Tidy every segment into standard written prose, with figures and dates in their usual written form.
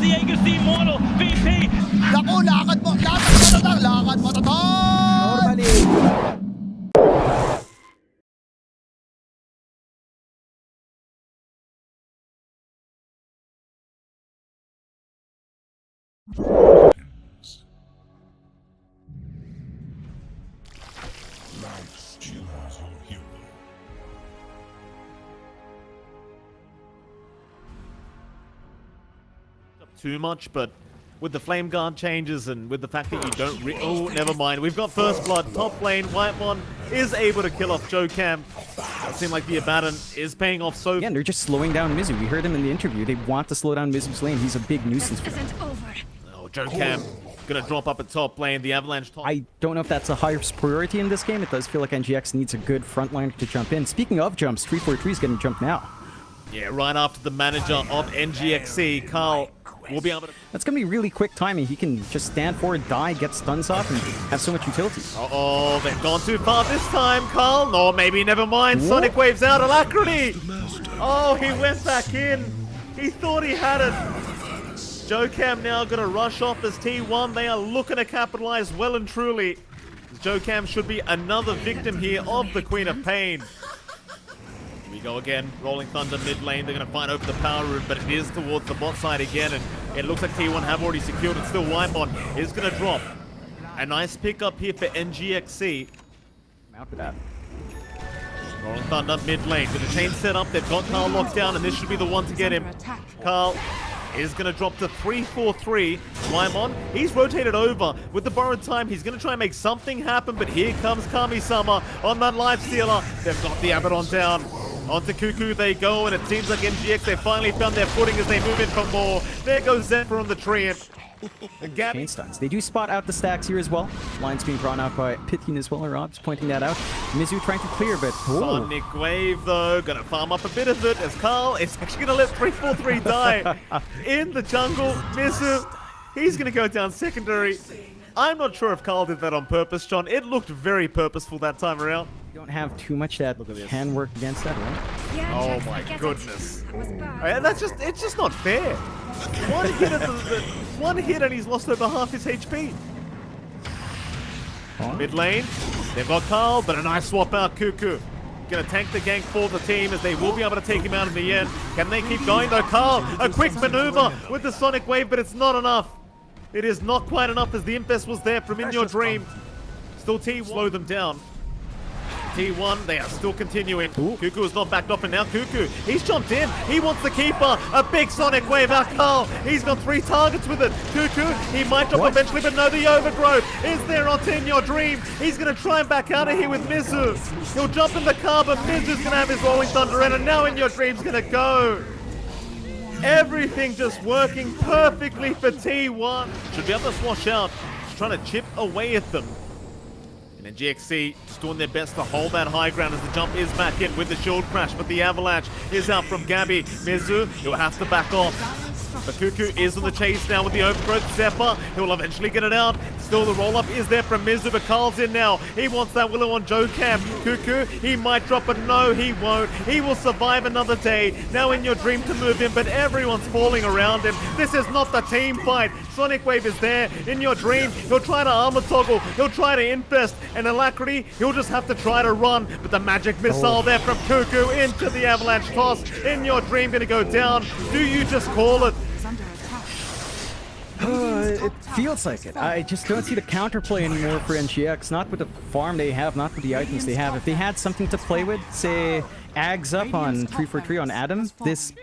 Diego's the immortal VP. Naku, lakad mo tatang, lakad mo tatang! Normally. Too much, but with the flame guard changes and with the fact that you don't oh, never mind. We've got first blood. Top lane, Whitemon is able to kill off Jokam. It seems like the Abaddon is paying off so... Yeah, and they're just slowing down Mizu. We heard him in the interview. They want to slow down Mizu's lane. He's a big nuisance for them. Oh, Jokam gonna drop up at top lane. The Avalanche top... I don't know if that's a highest priority in this game. It does feel like NGX needs a good frontliner to jump in. Speaking of jumps, 343 is getting jumped now. Yeah, right after the manager of NGXC, Carl, will be able to... That's going to be really quick timing. He can just stand forward, die, get stuns off, and have so much utility. Uh-oh, they've gone too far this time, Carl. No, maybe never mind. Sonic Wave's out. Alacrity! Oh, he went back in. He thought he had it. Jokam now going to rush off as T1. They are looking to capitalize well and truly. Jokam should be another victim here of the Queen of Pain. Here we go again. Rolling Thunder mid lane. They're going to fight over the power room, but it is towards the bot side again, and it looks like T1 have already secured it. Still, Whitemon is going to drop. A nice pickup here for NGXC. I'm out for that. Rolling Thunder mid lane. With the chain set up, they've got Carl locked down, and this should be the one to get him. Carl is going to drop to 3-4-3. Whitemon, he's rotated over. With the borrowed time, he's going to try and make something happen, but here comes Kami-sama on that life stealer. They've got the Abaddon down. Onto Cuckoo they go, and it seems like MGX, they finally found their footing as they move in for more. There goes Zephyr on the tree. Chain stuns. They do spot out the stacks here as well. Lines being drawn out by Pitkin as well, or Rob's pointing that out. Mizu trying to clear, but... Sonic Wave, though, gonna farm up a bit of it as Carl is actually gonna let 3-4-3 die in the jungle. Mizu, he's gonna go down secondary. I'm not sure if Carl did that on purpose, John. It looked very purposeful that time around. You don't have too much that can work against that, right? Yeah, oh my goodness. That's just, it's just not fair. One hit, one hit and he's lost over half his HP. Mid lane, they've got Carl, but a nice swap out. Cuckoo gonna tank the gank for the team as they will be able to take him out in the end. Can they keep going though? Carl, a quick maneuver with the Sonic Wave, but it's not enough. It is not quite enough as the Impest was there from In Your Dream. Still T slow them down. T1, they are still continuing. Cuckoo is not backed off, and now Cuckoo, he's jumped in. He wants the keeper. A big Sonic Wave out. Carl, he's got 3 targets with it. Cuckoo, he might drop eventually, but no, the overgrowth is there onto In Your Dream. He's going to try and back out of here with Mizu. He'll jump in the car, but Mizu's going to have his Rolling Thunder in, and now In Your Dream's going to go. Everything just working perfectly for T1. Should be able to swash out. Just trying to chip away at them. And GXC just doing their best to hold that high ground as the jump is back in with the shield crash, but the Avalanche is out from Gabby. Mizu, he'll have to back off. But Cuckoo is on the chase now with the overgrowth. Zephyr, he'll eventually get it out. Still the roll-up is there from Mizu, but Carl's in now. He wants that Willow on Jokam. Cuckoo, he might drop, but no, he won't. He will survive another day. Now In Your Dream to move in, but everyone's falling around him. This is not the team fight. Sonic Wave is there. In Your Dream, he'll try to armor toggle. He'll try to infest. And Alacrity, he'll just have to try to run. But the magic missile there from Cuckoo into the Avalanche toss. In Your Dream gonna go down. Do you just call it? It feels like it. I just don't see the counterplay anymore for NGX. Not with the farm they have, not with the items they have. If they had something to play with, say, Ags up on 343 on Adam, this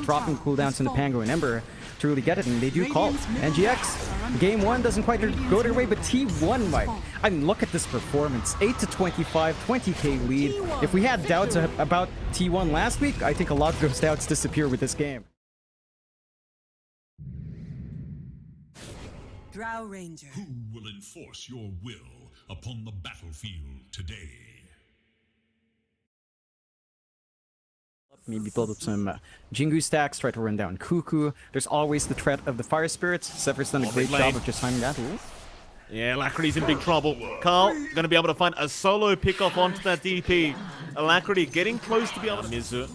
dropping cooldowns into Pango and Ember to really get it, and they do call. NGX, game 1 doesn't quite go their way, but T1 might. I mean, look at this performance. 8-25, 20k lead. If we had doubts about T1 last week, I think a lot of those doubts disappear with this game. Drow Ranger. Who will enforce your will upon the battlefield today? Maybe build up some Jingu stacks, try to run down Cuckoo. There's always the threat of the Fire Spirits. Zephyr's done a great job of just timing that. Yeah, Alacrity's in big trouble. Carl going to be able to find a solo pick-off onto that DP. Alacrity getting close to be able to... Mizu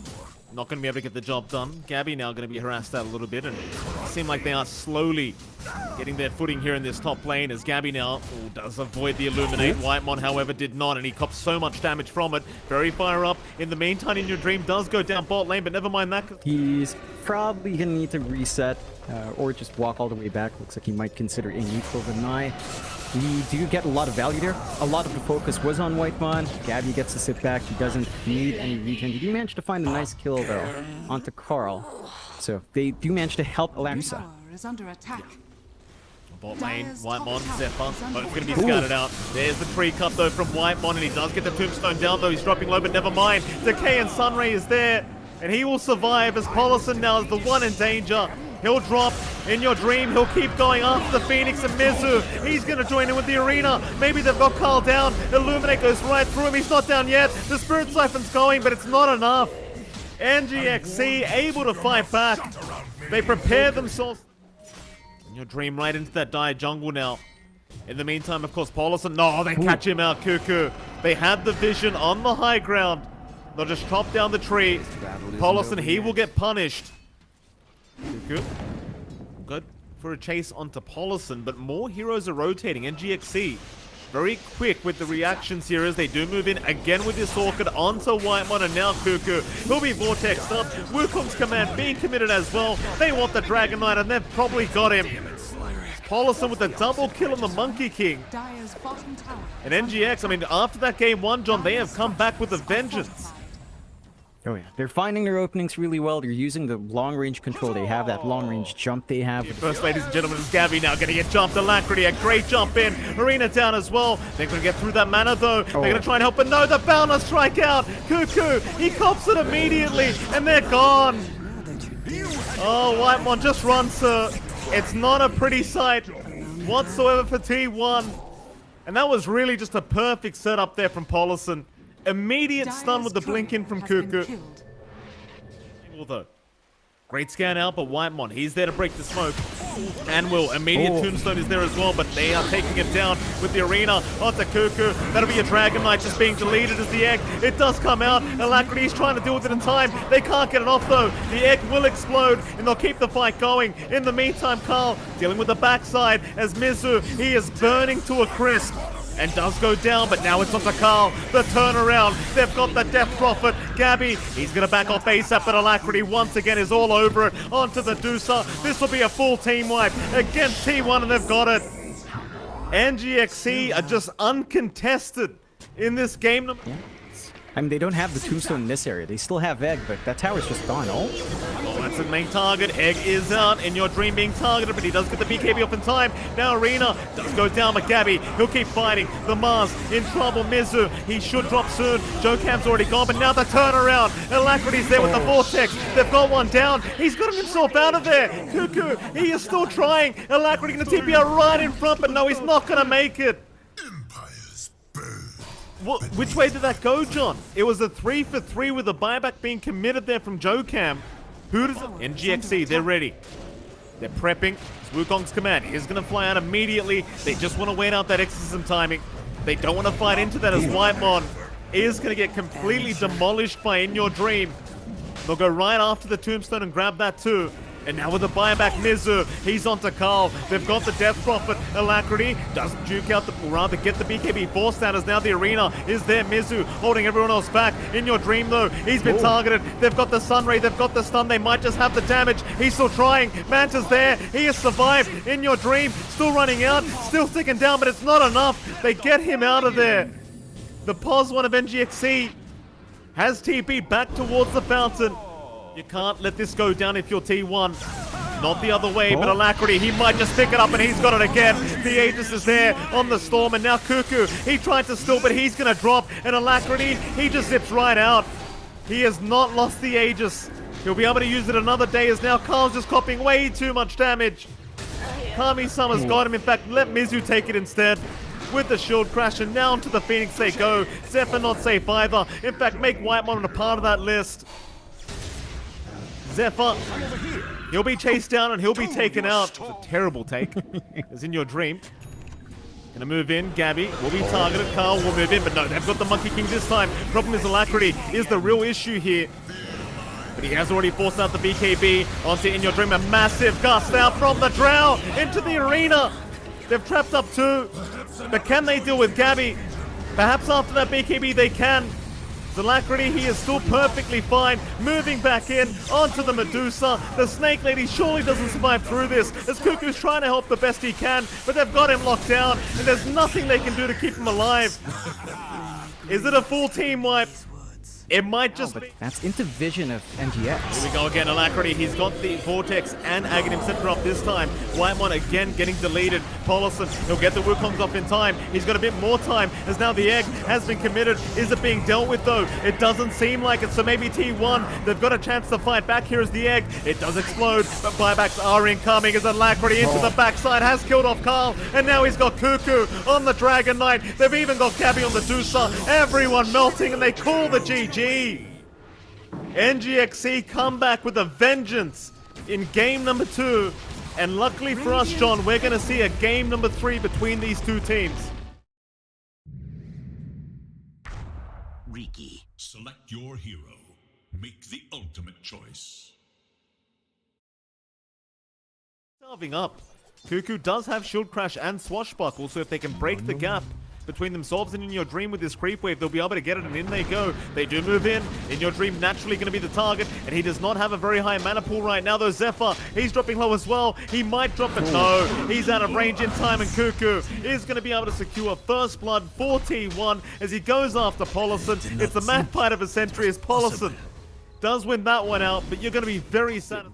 not going to be able to get the job done. Gabby now going to be harassed out a little bit, and seem like they are slowly getting their footing here in this top lane as Gabby now does avoid the Illuminate. Whitemon, however, did not, and he cops so much damage from it. Very fire up. In the meantime, In Your Dream does go down bot lane, but never mind that. He's probably going to need to reset or just walk all the way back. Looks like he might consider a neutral deny. We do get a lot of value there. A lot of the focus was on Whitemon. Gabby gets to sit back. He doesn't need any regen. He do manage to find a nice kill, though, onto Carl. So they do manage to help Alexa. Is under attack. Bot lane, Whitemon, Zephyr, both going to be scattered out. There's the tree cut though from Whitemon, and he does get the tombstone down though. He's dropping low, but never mind. Decay and Sunray is there, and he will survive as Polison now is the one in danger. He'll drop In Your Dream. He'll keep going after the Phoenix and Mizu. He's going to join in with the arena. Maybe they've got Carl down. Illuminate goes right through him. He's not down yet. The Spirit Siphon's going, but it's not enough. NGXC able to fight back. They prepare themselves. In Your Dream right into that dire jungle now. In the meantime, of course, Polison. No, they catch him out, Cuckoo. They had the vision on the high ground. They'll just chop down the tree. Polison, he will get punished. Cuckoo. Good for a chase onto Polison, but more heroes are rotating. NGXC very quick with the reactions here as they do move in again with this Orchid onto Whitemon, and now Cuckoo. He'll be vortexed up. Wukong's command being committed as well. They want the Dragon Knight, and they've probably got him. Polison with the double kill on the Monkey King. And NGX, I mean, after that game 1, John, they have come back with a vengeance. Oh yeah, they're finding their openings really well. They're using the long-range control they have, that long-range jump they have. First, ladies and gentlemen, is Gabby now going to get jumped. Alacrity, a great jump in. Arena down as well. They're going to get through that mana though. They're going to try and help, but no, the Boundless strike out. Cuckoo, he cops it immediately, and they're gone. Oh, Whitemon, just run, sir. It's not a pretty sight whatsoever for T1. And that was really just a perfect setup there from Polison. Immediate stun with the blink in from Cuckoo. Although, great scan out, but Whitemon, he's there to break the smoke. And will. Immediate tombstone is there as well, but they are taking it down with the arena onto Cuckoo. That'll be a Dragon Knight just being deleted as the egg. It does come out. Alacrity's trying to deal with it in time. They can't get it off though. The egg will explode, and they'll keep the fight going. In the meantime, Carl dealing with the backside as Mizu, he is burning to a crisp. And does go down, but now it's onto Carl. The turnaround. They've got the Death Prophet. Gabby, he's going to back off ASAP, but Alacrity once again is all over it. Onto the Deucer. This will be a full team wipe against T1, and they've got it. NGXC are just uncontested in this game. Yeah. I mean, they don't have the tombstone in this area. They still have Egg, but that tower's just gone. Oh, that's the main target. Egg is out. In Your Dream being targeted, but he does get the BKB off in time. Now Arena does go down, but Gabby, he'll keep fighting. The Mars in trouble. Mizu, he should drop soon. Jocam's already gone, but now the turnaround. Alacrity's there with the Vortex. They've got one down. He's gotten himself out of there. Cuckoo, he is still trying. Alacrity going to TP out right in front, but no, he's not going to make it. Which way did that go, John? It was a 3 for 3 with a buyback being committed there from Jocam. Who does it? NGXC, they're ready. They're prepping. It's Wukong's command. He's going to fly out immediately. They just want to wait out that exorcism timing. They don't want to fight into that as Whitemon is going to get completely demolished by In Your Dream. They'll go right after the tombstone and grab that too. And now with the buyback, Mizu, he's onto Carl. They've got the Death Prophet. Alacrity doesn't juke out, rather get the BKB force down as now the arena is there. Mizu holding everyone else back. In Your Dream though, he's been targeted. They've got the Sunray, they've got the stun. They might just have the damage. He's still trying. Manta's there. He has survived. In Your Dream, still running out, still sticking down, but it's not enough. They get him out of there. The pos one of NGXC has TP'd back towards the fountain. You can't let this go down if you're T1. Not the other way, but Alacrity, he might just pick it up, and he's got it again. The Aegis is there on the Storm, and now Cuckoo, he tried to steal, but he's going to drop. And Alacrity, he just zips right out. He has not lost the Aegis. He'll be able to use it another day, as now Carl's just copying way too much damage. Kami-sama's got him. In fact, let Mizu take it instead. With the shield crash, and now onto the Phoenix they go. Zephyr not safe either. In fact, make Whitemon a part of that list. Zephyr, he'll be chased down and he'll be taken out. It's a terrible take. It's In Your Dream. Gonna move in. Gabby will be targeted. Carl will move in, but no, they've got the Monkey King this time. Problem is Alacrity is the real issue here. But But he has already forced out the BKB onto In Your Dream. A massive gust out from the Drow into the arena. They've trapped up 2. But can they deal with Gabby? Perhaps after that BKB they can. Zalacrity, he is still perfectly fine. Moving back in onto the Medusa. The Snake Lady surely doesn't survive through this, as Cuckoo's trying to help the best he can, but they've got him locked down, and there's nothing they can do to keep him alive. Is it a full team wipe? It might just be. That's into vision of NGX. Here we go again, Alacrity. He's got the Vortex and Aghanim Center up this time. Whitemon again getting deleted. Paulison, he'll get the Wukongs off in time. He's got a bit more time, as now the egg has been committed. Is it being dealt with though? It doesn't seem like it, so maybe T1. They've got a chance to fight back. Here is the egg. It does explode, but buybacks are incoming as Alacrity into the backside has killed off Carl, and now he's got Cuckoo on the Dragon Knight. They've even got Gabby on the Dusa. Everyone melting, and they call the GG. NGXC come back with a vengeance in game number 2, and luckily for us, John, we're going to see a game number 3 between these 2 teams. Riki. Select your hero. Make the ultimate choice. Carving up. Cuckoo does have Shield Crash and Swashbuckle, so if they can break the gap between themselves and In Your Dream with this creep wave, they'll be able to get it, and in they go. They do move in. In Your Dream naturally going to be the target, and he does not have a very high mana pool right now, though. Zephyr, he's dropping low as well. He might drop it. No, he's out of range in time, and Cuckoo is going to be able to secure first blood for T1 as he goes after Paulison. It's the mad fight of a century as Paulison does win that one out, but you're going to be very sad.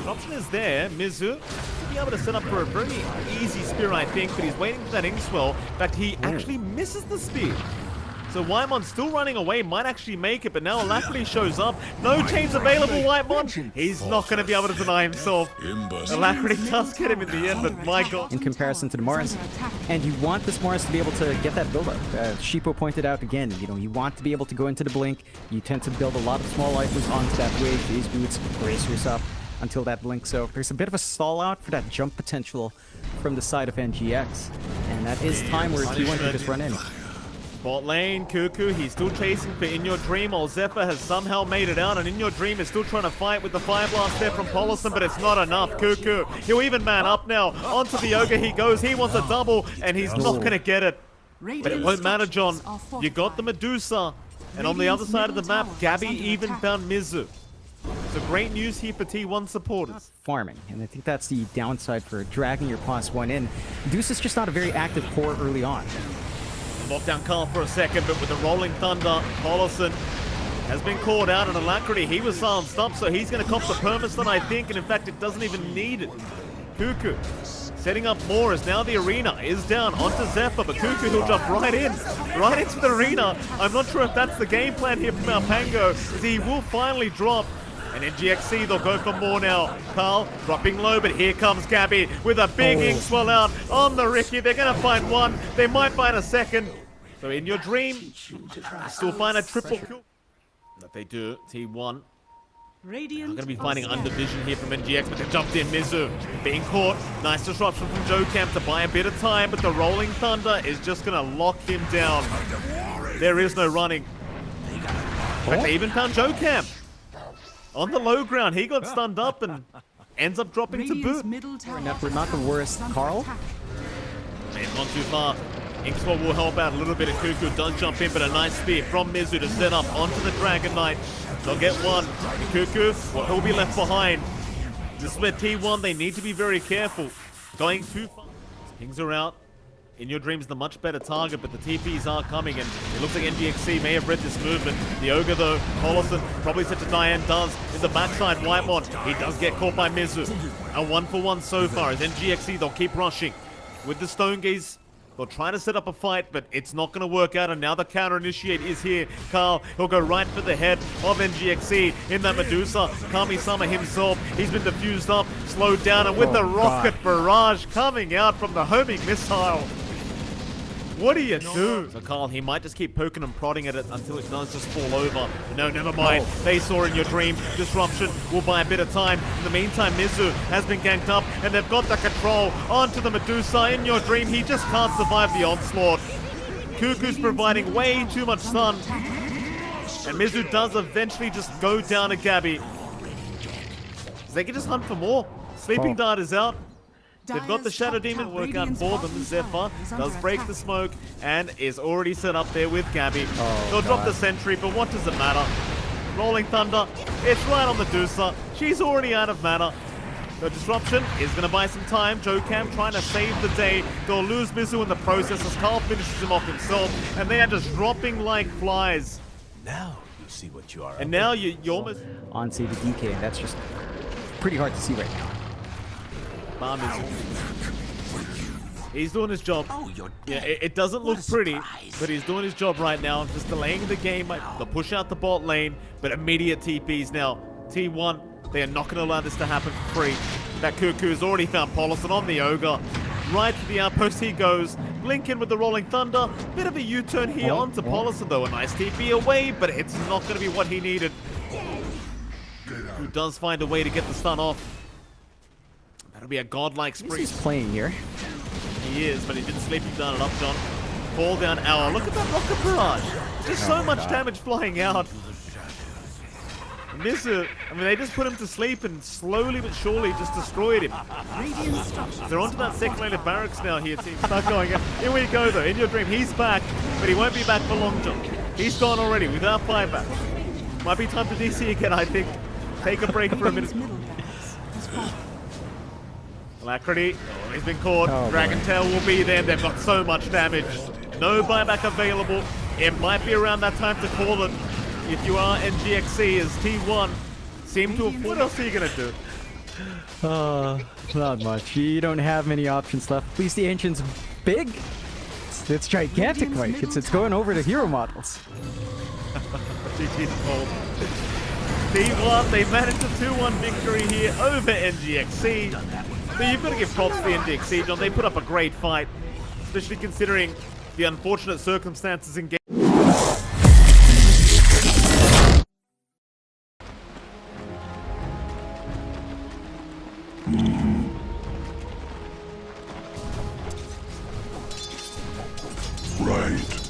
The option is there. Mizu will be able to set up for a very easy spear, I think, but he's waiting for that Inkswell. In fact, he actually misses the spear. So Whitemon still running away, might actually make it, but now Alacrity shows up. No chains available, Whitemon. He's not going to be able to deny himself. Alacrity does get him in the end, but my god. In comparison to the Mars, and you want this Mars to be able to get that build-up. Sheepo pointed out again, you know, you want to be able to go into the blink. You tend to build a lot of small items onto that wave. Phase boots, bracers up until that blink. So there's a bit of a stall out for that jump potential from the side of NGX, and that is time where T1 can just run in. Bot lane, Cuckoo, he's still chasing for In Your Dream, while Zephyr has somehow made it out, and In Your Dream is still trying to fight with the Fire Blast there from Paulison, but it's not enough. Cuckoo, he'll even man up now. Onto the Ogre he goes, he wants a double, and he's not going to get it. But it won't matter, John. You got the Medusa, and on the other side of the map, Gabby even found Mizu. So great news here for T1 supporters. Farming, and I think that's the downside for dragging your +1 in. Deuce is just not a very active core early on. Lockdown Carl for a second, but with the Rolling Thunder, Paulison has been called out, and Alacrity, he was silenced up, so he's going to cop the permastun, I think, and in fact, it doesn't even need it. Cuckoo setting up more as now the arena is down onto Zephyr, but Cuckoo, he'll jump right into the arena. I'm not sure if that's the game plan here from Alpango, as he will finally drop. And NGXC, they'll go for more now. Carl dropping low, but here comes Gabby with a big Inkswell out on the Riki. They're going to find one. They might find a second. So In Your Dream, still find a triple kill. But they do. T1 are going to be finding undervision here from NGX, but they jumped in. Mizu being caught. Nice disruption from Jocam to buy a bit of time, but the Rolling Thunder is just going to lock him down. There is no running. In fact, they even found Jocam on the low ground. He got stunned up and ends up dropping to boot. We're not the worst. Carl? Man, not too far. Inkswell will help out a little bit, and Cuckoo does jump in, but a nice spear from Mizu to set up onto the Dragon Knight. They'll get one. And Cuckoo, well, he'll be left behind. This is where T1, they need to be very careful. Going too far. Pings are out. In Your Dream's the much better target, but the TPs are coming, and it looks like NGXC may have read this movement. The Ogre, though, Paulison probably set to Diane does. In the backside, Whitemon, he does get caught by Mizu. A 1-for-1 so far, as NGXC, they'll keep rushing. With the Stone Gaze, they'll try to set up a fight, but it's not going to work out, and now the counter-initiate is here. Carl, he'll go right for the head of NGXC in that Medusa. Kami-sama himself, he's been diffused up, slowed down, and with the rocket barrage coming out from the homing missile. What do you do? So Carl, he might just keep poking and prodding at it until it does just fall over. But no, never mind. They saw In Your Dream. Disruption will buy a bit of time. In the meantime, Mizu has been ganked up, and they've got the control onto the Medusa. In Your Dream, he just can't survive the onslaught. Cuckoo's providing way too much stun. And Mizu does eventually just go down to Gabby. They can just hunt for more. Sleeping Dart is out. They've got the Shadow Demon working out for them. Zephyr does break the smoke and is already set up there with Gabby. They'll drop the sentry, but what does it matter? Rolling Thunder, it's right on the Deucer. She's already out of mana. The disruption is going to buy some time. Jocam trying to save the day. They'll lose Mizu in the process as Carl finishes him off himself. And they are just dropping like flies. Now you see what you are. And now you almost... On save the DK, and that's just pretty hard to see right now. He's doing his job. Yeah, it doesn't look pretty, but he's doing his job right now. Just delaying the game. They'll push out the bot lane, but immediate TPs now. T1, they are not going to allow this to happen for free. That Cuckoo has already found Polison on the Ogre. Right to the outpost he goes. Blink in with the Rolling Thunder. Bit of a U-turn here onto Polison though. A nice TP away, but it's not going to be what he needed. Who does find a way to get the stun off. That'll be a godlike spree. He's playing here. He is, but he didn't sleep him down enough, John. Fall down hour. Look at that rocket barrage. There's so much damage flying out. Mizu, I mean, they just put him to sleep and slowly but surely just destroyed him. They're onto that second lane of barracks now here, team. Start going. Here we go, though. In your dream, he's back, but he won't be back for long, John. He's gone already without buyback. Might be time for DC again, I think. Take a break for a minute. Alacrity, he's been caught. Dragon Tail will be there. They've got so much damage. No buyback available. It might be around that time to call it. If you are NGXC as T1 seem to have... What else are you going to do? Not much. You don't have many options left. At least the Ancient's big. It's gigantic, Mike. It's going over the hero models. GG's cold. T1, they managed a 2-1 victory here over NGXC. But you've got to give props to the NGXC, John. They put up a great fight, especially considering the unfortunate circumstances in game. Right.